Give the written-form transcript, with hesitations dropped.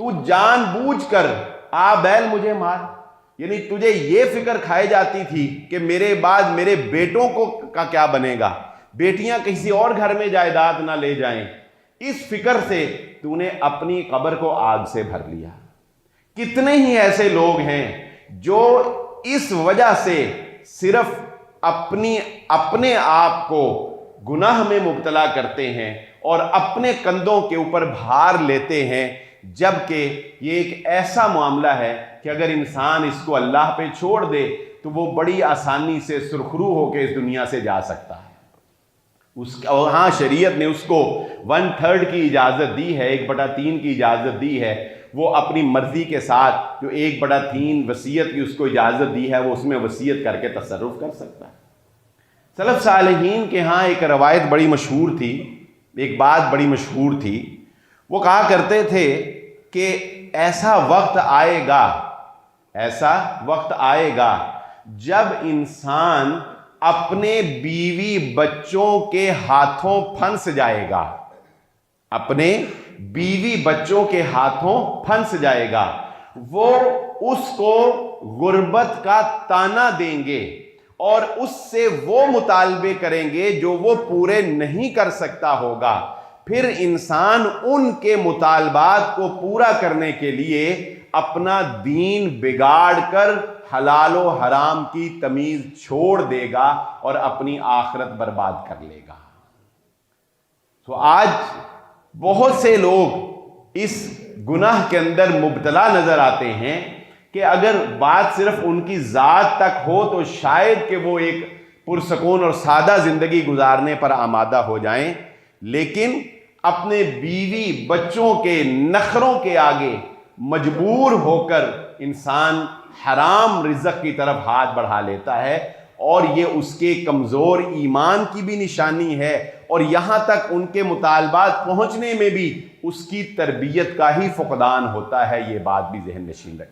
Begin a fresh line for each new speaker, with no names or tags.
تو جان بوجھ کر آ بیل مجھے مار، یعنی تجھے یہ فکر کھائی جاتی تھی کہ میرے بعد میرے بیٹوں کا کیا بنے گا، بیٹیاں کسی اور گھر میں جائیداد نہ لے جائیں، اس فکر سے تو نے اپنی قبر کو آگ سے بھر لیا۔ کتنے ہی ایسے لوگ ہیں جو اس وجہ سے صرف اپنے آپ کو گناہ میں مبتلا کرتے ہیں اور اپنے کندھوں کے اوپر بھار لیتے ہیں، جبکہ یہ ایک ایسا معاملہ ہے کہ اگر انسان اس کو اللہ پہ چھوڑ دے تو وہ بڑی آسانی سے سرخرو ہو کے اس دنیا سے جا سکتا ہے۔ ہاں شریعت نے اس کو 1/3 کی اجازت دی ہے، 1/3 کی اجازت دی ہے، وہ اپنی مرضی کے ساتھ جو 1/3 وصیت کی اس کو اجازت دی ہے وہ اس میں وصیت کر کے تصرف کر سکتا ہے۔ سلف صالحین کے ہاں ایک روایت بڑی مشہور تھی، ایک بات بڑی مشہور تھی، وہ کہا کرتے تھے کہ ایسا وقت آئے گا جب انسان اپنے بیوی بچوں کے ہاتھوں پھنس جائے گا، اپنے بیوی بچوں کے ہاتھوں پھنس جائے گا، وہ اس کو غربت کا طعنہ دیں گے اور اس سے وہ مطالبے کریں گے جو وہ پورے نہیں کر سکتا ہوگا، پھر انسان ان کے مطالبات کو پورا کرنے کے لیے اپنا دین بگاڑ کر حلال و حرام کی تمیز چھوڑ دے گا اور اپنی آخرت برباد کر لے گا۔ تو آج بہت سے لوگ اس گناہ کے اندر مبتلا نظر آتے ہیں کہ اگر بات صرف ان کی ذات تک ہو تو شاید کہ وہ ایک پرسکون اور سادہ زندگی گزارنے پر آمادہ ہو جائیں، لیکن اپنے بیوی بچوں کے نخروں کے آگے مجبور ہو کر انسان حرام رزق کی طرف ہاتھ بڑھا لیتا ہے، اور یہ اس کے کمزور ایمان کی بھی نشانی ہے، اور یہاں تک ان کے مطالبات پہنچنے میں بھی اس کی تربیت کا ہی فقدان ہوتا ہے۔ یہ بات بھی ذہن نشین رکھیں۔